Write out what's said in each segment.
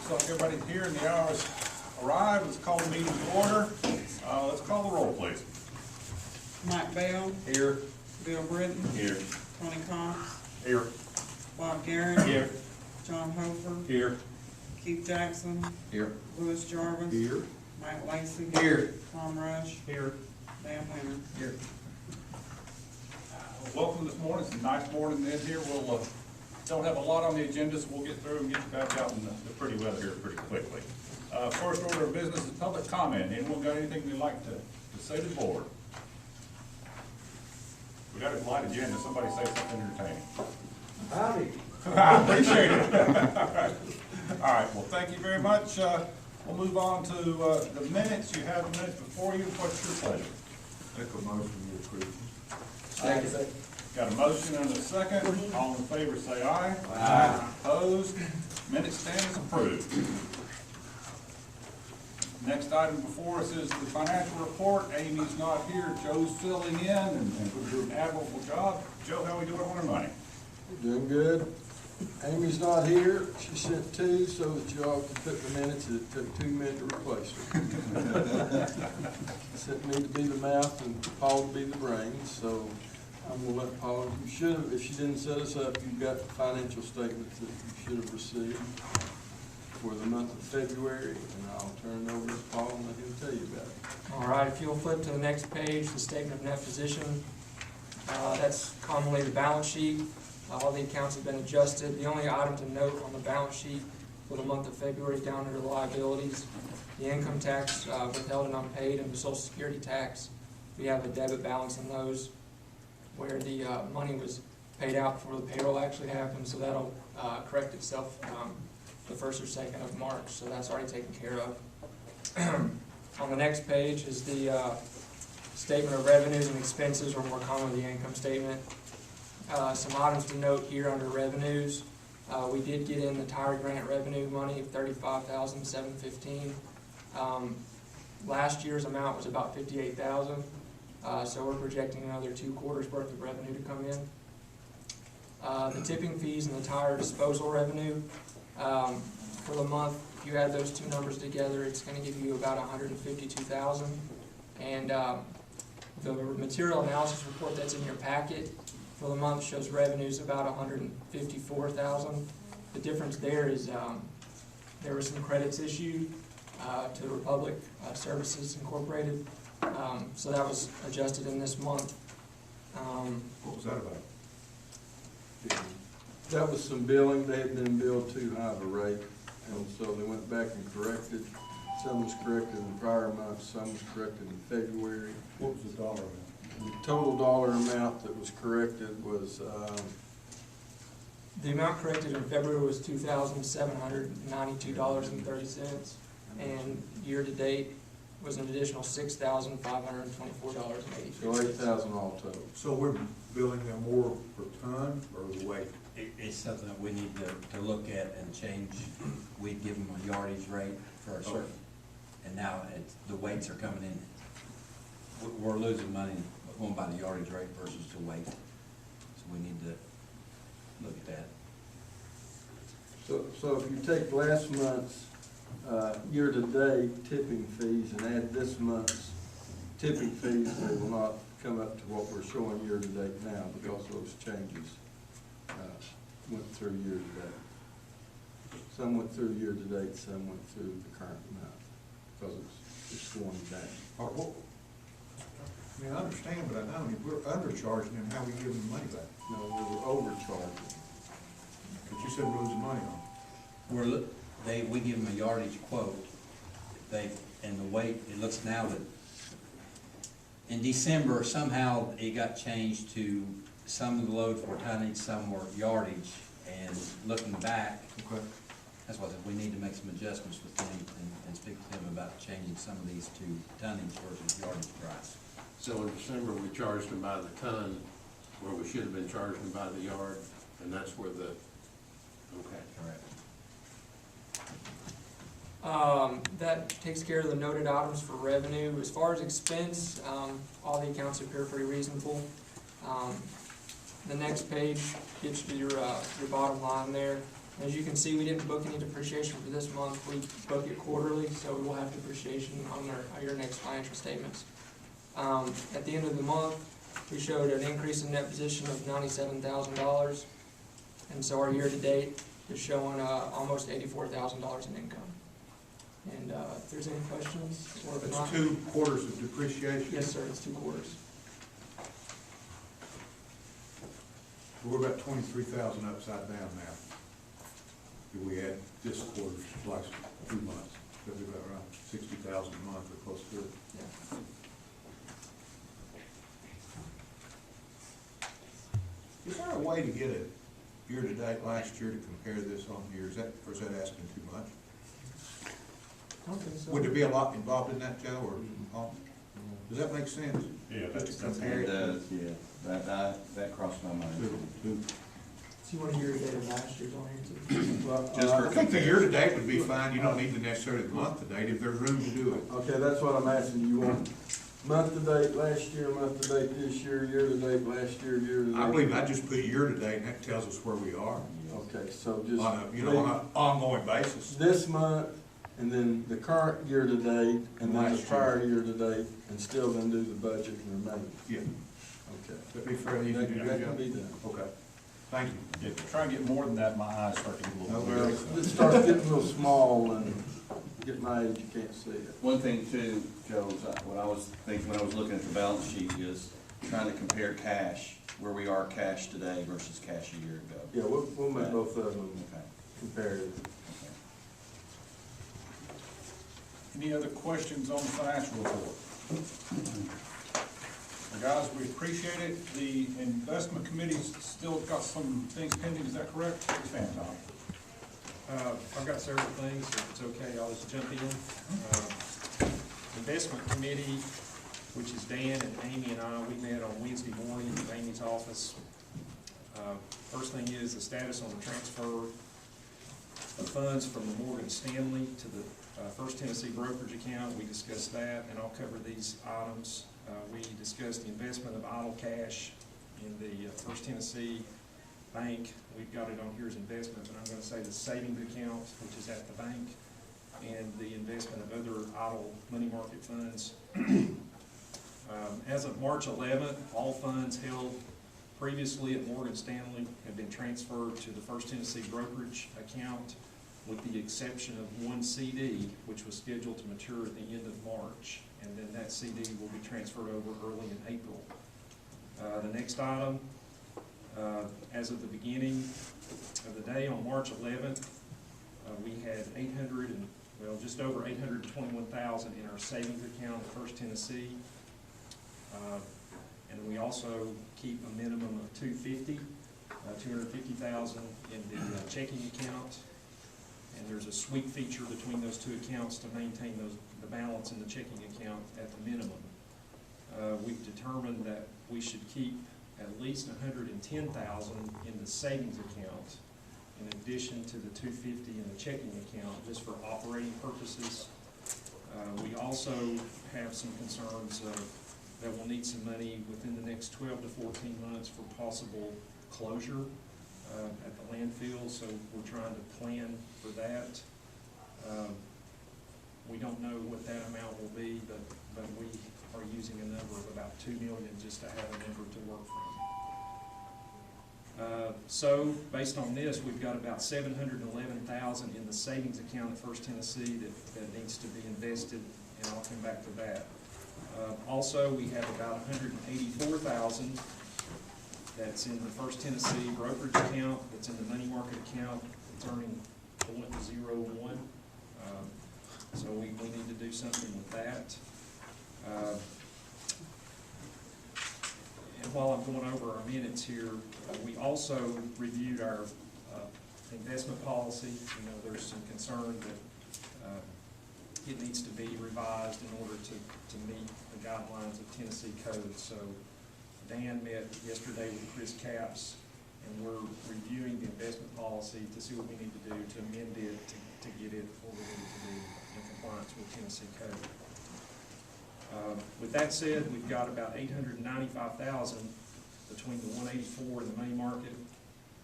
Looks like everybody's here and the hours arrived. Let's call the meeting to order. Let's call the roll, please. Mike Bell, Here. Bill Britton, Here. Tony Cox, Here. Bob Garrett, Here. John Hofer, Here. Keith Jackson, Here. Louis Jarvis, Here. Mike Lacy, Here. Tom Rush, Here. Dan Winter. Here. Welcome this morning. It's a nice morning in here. We'll don't have a lot on the agenda, so we'll get through and get you back out in the pretty weather here pretty quickly. First order of business is public comment. Anyone got anything they'd like to say to the board? We got a light agenda. Somebody say something entertaining. Howdy. I appreciate it. All right, well, thank you very much. We'll move on to the minutes. You have the minutes before you. What's your pleasure? Make a motion to approve. Second. Got a motion and a second. All in favor say aye. Aye. Opposed? Minutes stand as approved. Next item before us is the financial report. Amy's not here. Joe's filling in and we're doing an admirable job. Joe, how are we doing on our money? Doing good. Amy's not here. She sent two so that y'all could put the minutes. It took 2 men to replace her. Sent me to be the mouth and Paul to be the brains, so I'm gonna let Paul, you should have, if she didn't set us up, you've got the financial statements that you should have received for the month of February, and I'll turn it over to Paul and let him tell you about it. All right, if you'll flip to the next page, the statement of net position. That's commonly the balance sheet. All the accounts have been adjusted. The only item to note on the balance sheet for the month of February down under the liabilities, the income tax withheld and unpaid, and the Social Security tax. We have a debit balance in those where the money was paid out before the payroll actually happened, so that'll correct itself the 1st or 2nd of March, so that's already taken care of. On the next page is the statement of revenues and expenses, or more commonly the income statement. Some items to note here under revenues. We did get in the tire grant revenue money of $35,715. Last year's amount was about $58,000, so we're projecting another 2 quarters worth of revenue to come in. The tipping fees and the tire disposal revenue for the month, if you add those two numbers together, it's going to give you about $152,000. And the material analysis report that's in your packet for the month shows revenues about $154,000. The difference there is there were some credits issued to Republic Services Incorporated, so that was adjusted in this month. What was that about? That was some billing. They had been billed too high of a rate, and so they went back and corrected. Some was corrected in prior months, some was corrected in February. What was the dollar amount? The total dollar amount that was corrected was, The amount corrected in February was $2,792.30, and year-to-date was an additional $6,524.80. so 8,000 all total. So we're billing them more per ton or the weight? It's something that we need to look at and change. We give them a yardage rate for a certain, and now the weights are coming in. We're losing money going by the yardage rate versus the weight. So we need to look at that. So if you take last month's year-to-date tipping fees and add this month's tipping fees, they will not come up to what we're showing year-to-date now because those changes went through year-to-date. Some went through year-to-date, some went through the current month because it's going down. I mean, I understand, but I know if we're undercharging them, how we give them money back? No, we were overcharging. But you said we're losing money on them. We give them a yardage quote. And the weight, it looks now that in December, somehow it got changed to some of the loads were tonnage, some were yardage. And looking back, Okay. that's why I said we need to make some adjustments with them and speak to them about changing some of these to tonnage versus yardage price. So in December, we charged them by the ton, where we should have been charging them by the yard, and that's where the, okay. Correct. That takes care of the noted items for revenue. As far as expense, all the accounts appear pretty reasonable. The next page gets to your bottom line there. As you can see, we didn't book any depreciation for this month. We book it quarterly, so we will have depreciation on your next financial statements. At the end of the month, we showed an increase in net position of $97,000. And so our year-to-date is showing almost $84,000 in income. And if there's any questions, or if not. It's 2 quarters of depreciation? Yes, sir, it's 2 quarters. We're about 23,000 upside down now. If we had this quarter's like 2 months, that'd be about around 60,000 a month or close to it. Yeah. Is there a way to get a year-to-date last year to compare this on here? Or is that asking too much? I don't think so. Would there be a lot involved in that, Joe, or, does that make sense? Yeah, Just to compare It it does, yeah. That crossed my mind. to. So you want a year-to-date of last year's on here too? Well, Just for I think the year-to-date would be fine, you don't need the necessarily the month-to-date if there's room to do it. Okay, that's what I'm asking. You want month-to-date last year, month-to-date this year, year-to-date last year, year-to-date? I believe I just put year-to-date, and that tells us where we are Okay, so just. on a, on an ongoing basis. This month, and then the current year-to-date, and then the Last year. prior year-to-date, and still then do the budget and remain. Yeah, Okay. that'd be fairly easy That to do, that Joe. can be done. Okay, thank you. Yeah, if you try and get more than that, my eyes start to get a little Well, weird. it starts getting a little small, and get my age, you can't see it. One thing too, Joe, is what I was thinking when I was looking at the balance sheet is trying to compare cash, where we are cash today versus cash a year ago. Yeah, we'll make both of them Okay. comparative. Any other questions on the financial report? Guys, we appreciate it. The investment committee's still got some things pending, is that correct? Stand, Tom. I've got several things, if it's okay, I'll just jump in. Investment committee, which is Dan and Amy and I, we met on Wednesday morning in Amy's office. First thing is the status on the transfer of funds from the Morgan Stanley to the First Tennessee brokerage account. We discussed that, and I'll cover these items. We discussed the investment of idle cash in the First Tennessee Bank. We've got it on here as investment, but I'm going to say the savings account, which is at the bank, and the investment of other idle money market funds. As of March 11th, all funds held previously at Morgan Stanley have been transferred to the First Tennessee brokerage account, with the exception of one CD, which was scheduled to mature at the end of March, and then that CD will be transferred over early in April. The next item, as of the beginning of the day on March 11th, we had just over $821,000 in our savings account at First Tennessee. And we also keep a minimum of $250,000 in the checking account. And there's a sweep feature between those two accounts to maintain the balance in the checking account at the minimum. We've determined that we should keep at least $110,000 in the savings account, in addition to the $250,000 in the checking account, just for operating purposes. We also have some concerns that we'll need some money within the next 12 to 14 months for possible closure at the landfill, so we're trying to plan for that. We don't know what that amount will be, but we are using a number of about $2 million just to have a number to work from. So based on this, we've got about $711,000 in the savings account at First Tennessee that needs to be invested, and I'll come back to that. Also, we have about $184,000 that's in the First Tennessee brokerage account, that's in the money market account, it's earning 0.01. So we need to do something with that. And while I'm going over our minutes here, we also reviewed our investment policy. You know, there's some concern that it needs to be revised in order to meet the guidelines of Tennessee code. So Dan met yesterday with Chris Capps, and we're reviewing the investment policy to see what we need to do to amend it to get it where we need to be in compliance with Tennessee code. With that said, we've got about $895,000 between the 184 in the money market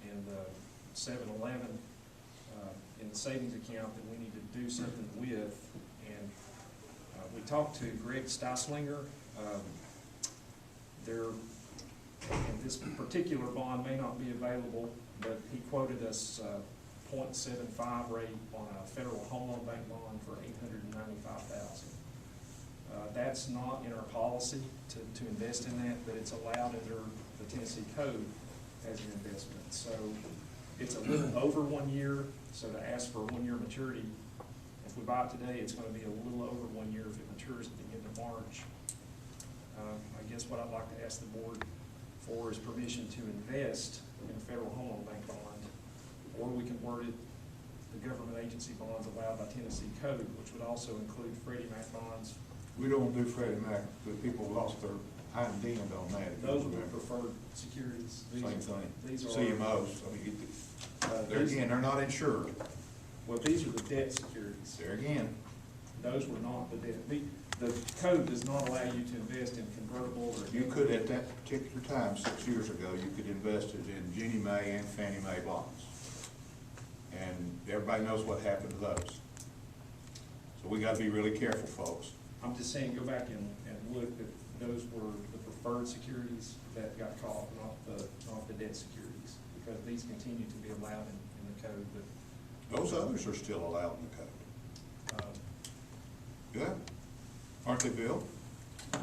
and the 711 in the savings account that we need to do something with. And we talked to Greg Steislinger. And this particular bond may not be available, but he quoted us 0.75 rate on a federal home loan bank bond for $895,000. That's not in our policy to invest in that, but it's allowed under the Tennessee Code as an investment. So it's a little over 1 year, so to ask for a 1 year maturity, if we buy it today, it's gonna be a little over 1 year if it matures at the end of March. I guess what I'd like to ask the board for is permission to invest in a federal home loan bank bond, or we can word it, the government agency bonds allowed by Tennessee Code, which would also include Freddie Mac bonds. We don't do Freddie Mac, but people lost their hind end on that. If you Those are the remember. preferred securities. These Same are- thing. These are. CMOs, I mean, they're not insured. Well, these are the debt securities. There again, Those were not the debt. The code does not allow you to invest in convertible or. you could, at that particular time, 6 years ago, you could invest it in Ginnie Mae and Fannie Mae bonds. And everybody knows what happened to those. So we gotta be really careful, folks. I'm just saying, go back and look, that those were the preferred securities that got caught, not the debt securities, because these continue to be allowed in the code, but, Those others are still allowed in the code. uh, Yeah, aren't they, Bill? I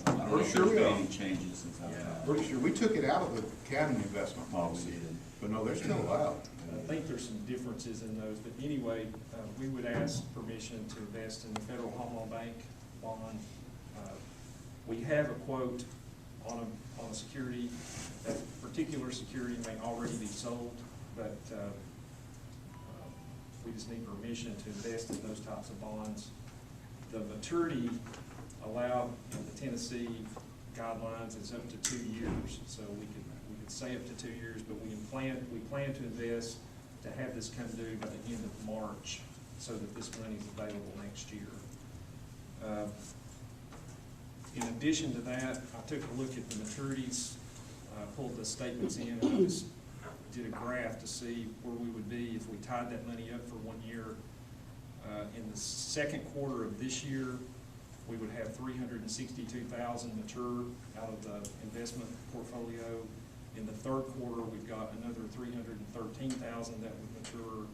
don't know Pretty if sure there's we been are. any changes since I've been. Pretty sure, we took it out of the county investment Oh, we policy, did. but no, they're still allowed. I think there's some differences in those, but anyway, we would ask permission to invest in the Federal Home Loan Bank bond. We have a quote on a security. That particular security may already be sold, but we just need permission to invest in those types of bonds. The maturity allowed in the Tennessee guidelines is up to 2 years, so we could say up to 2 years, but we plan to invest to have this come due by the end of March, so that this money is available next year. In addition to that, I took a look at the maturities, pulled the statements in, and I just did a graph to see where we would be if we tied that money up for 1 year. In the second quarter of this year, we would have $362,000 mature out of the investment portfolio. In the third quarter, we've got another $313,000 that would mature.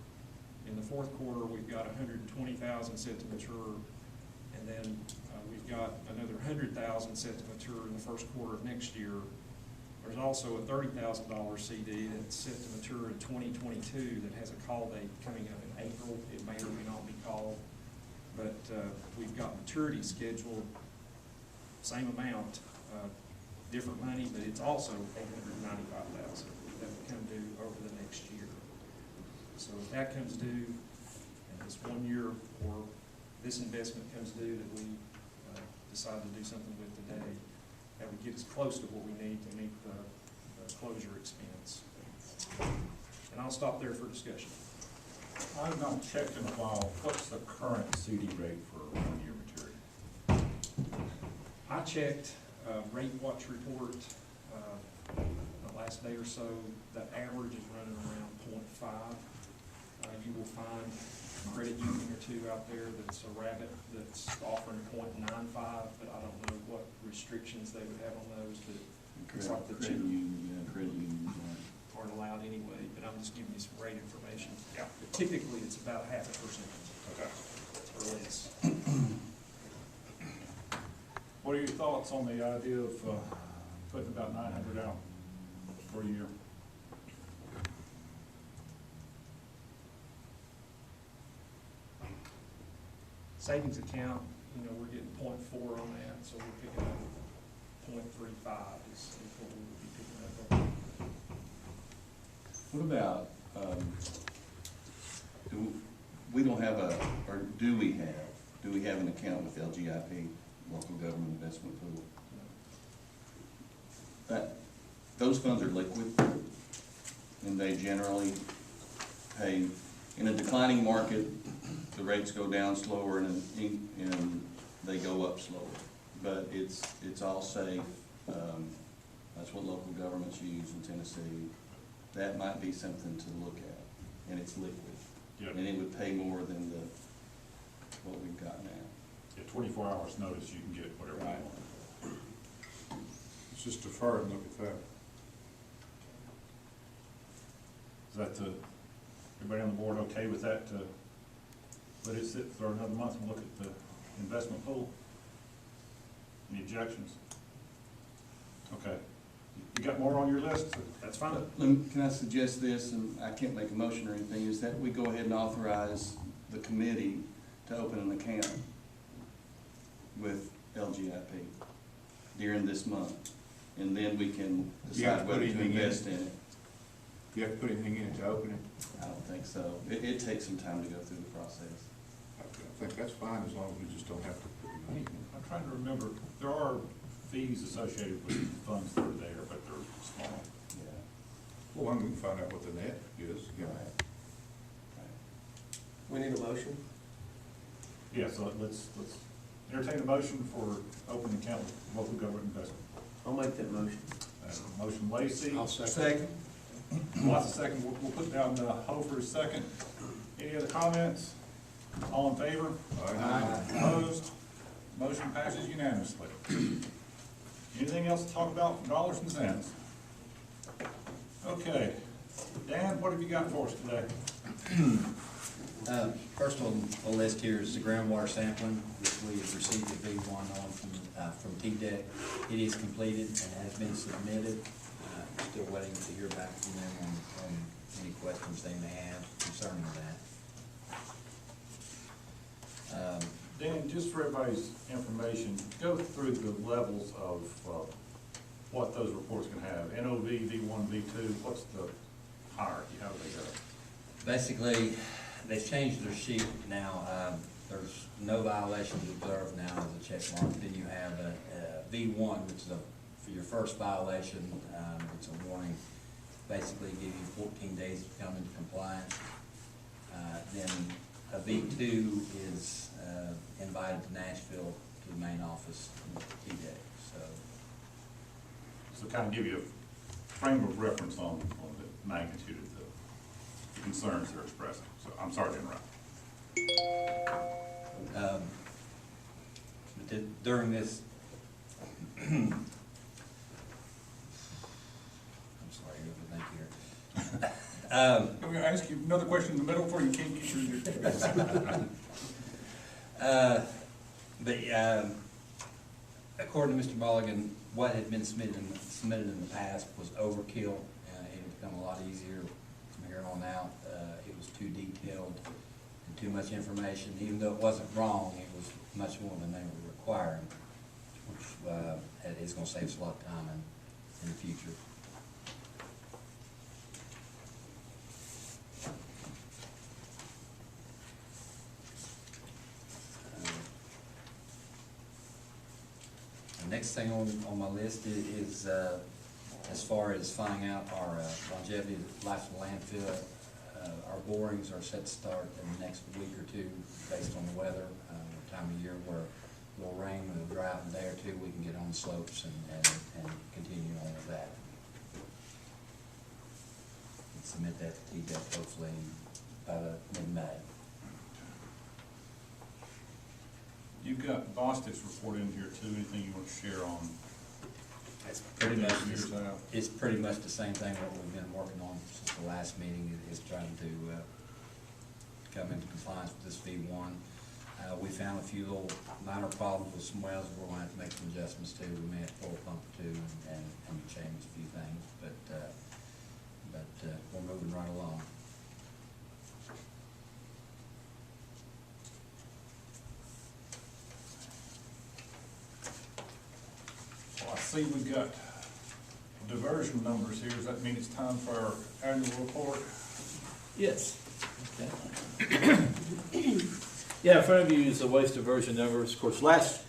In the fourth quarter, we've got $120,000 set to mature. And then we've got another $100,000 set to mature in the first quarter of next year. There's also a $30,000 CD that's set to mature in 2022 that has a call date coming up in April. It may or may not be called, but we've got maturity scheduled, same amount, different money, but it's also $895,000 that will come due over the next year. So if that comes due, and this 1 year, or this investment comes due that we decide to do something with today, that would get us close to what we need to meet the closure expense. And I'll stop there for discussion. I've not checked in a while, what's the current CD rate for 1 year maturity? I checked rate watch report the last day or so. The average is running around 0.5. You will find a credit union or two out there that's a rabbit that's offering 0.95, but I don't know what restrictions they would have on those, but it's like the Credit cheap union, credit unions aren't allowed anyway, but I'm just giving you some rate information. Yeah. Typically, it's about 0.5%. Okay. Or less. What are your thoughts on the idea of putting about 900 out for a year? Savings account, we're getting 0.4 on that, so we're picking up 0.35 is what we would be picking up on. What about, we don't have or do we have an account with LGIP, Local Government Investment Pool? Those funds are liquid, and they generally pay, in a declining market, the rates go down slower and they go up slower. But it's all safe. That's what local governments use in Tennessee. That might be something to look at, and it's liquid. Yep. And it would pay more than what we've got now. At 24 hours notice, you can get whatever you Right. want. Let's just defer and look at that. Is that, everybody on the board okay with that, to let it sit for another month and look at the investment pool? Any objections? Okay. You got more on your list? That's fine. Can I suggest this, and I can't make a motion or anything, is that we go ahead and authorize the committee to open an account with LGIP during this month, and then we can You have to decide put whether to anything in invest in it. You have to put anything in it to open it? I don't think so. It takes some time to go through the process. I think that's fine, as long as we just don't have to put it in. I'm trying to remember, there are fees associated with funds that are there, but they're small. Yeah. Well, we can find out what the net is. Right. We need a motion? Yeah, so let's entertain a motion for opening account with local government investment. I'll make that motion. Motion Lacy. I'll second. Watts a second. We'll put down Hofer second. Any other comments? All in favor? Aye. Opposed? Motion passes unanimously. Anything else to talk about from dollars and cents? Okay. Dan, what have you got for us today? First on the list here is the groundwater sampling, which we have received a V1 on from TDEC. It is completed and has been submitted. Still waiting to hear back from them on any questions they may have concerning that. Dan, just for everybody's information, go through the levels of what those reports can have. NOV, V1, V2, what's the hierarchy? How do they go? Basically, they've changed their sheet now. There's no violations observed now as a check mark. Then you have a V1, which is for your first violation. It's a warning. Basically, give you 14 days to come into compliance. Then a V2 is invited to Nashville to the main office in TDEC. So kind of give you a frame of reference on the magnitude of the concerns they're expressing. So I'm sorry to interrupt. During this, I'm sorry, thank you here. I'm going to ask you another question in the middle before you can't get through But according to Mr. Mulligan, what had been submitted in the past was overkill. It had become a lot easier from here on out. It was too detailed and too much information. Even though it wasn't wrong, it was much more than they were requiring, which is going to save us a lot of time in the future. The next thing on my list is as far as finding out our longevity life of the landfill. Our borings are set to start in the next week or two based on the weather, time of year where a little rain and a drought in a day or two, we can get on the slopes and continue on with that. And submit that to TDEC hopefully by the mid-May. You've got Bostic's report in here too. Anything you want to share on? It's pretty much, Years out. it's pretty much the same thing what we've been working on since the last meeting, is trying to come into compliance with this V1. We found a few little minor problems with some wells we're going to have to make some adjustments to. We may have to pull a pump or two and change a few things, but we're moving right along. Well, I see we've got diversion numbers here. Does that mean it's time for our annual report? Yes. Okay. Yeah, in front of you is the waste diversion numbers. Of course, last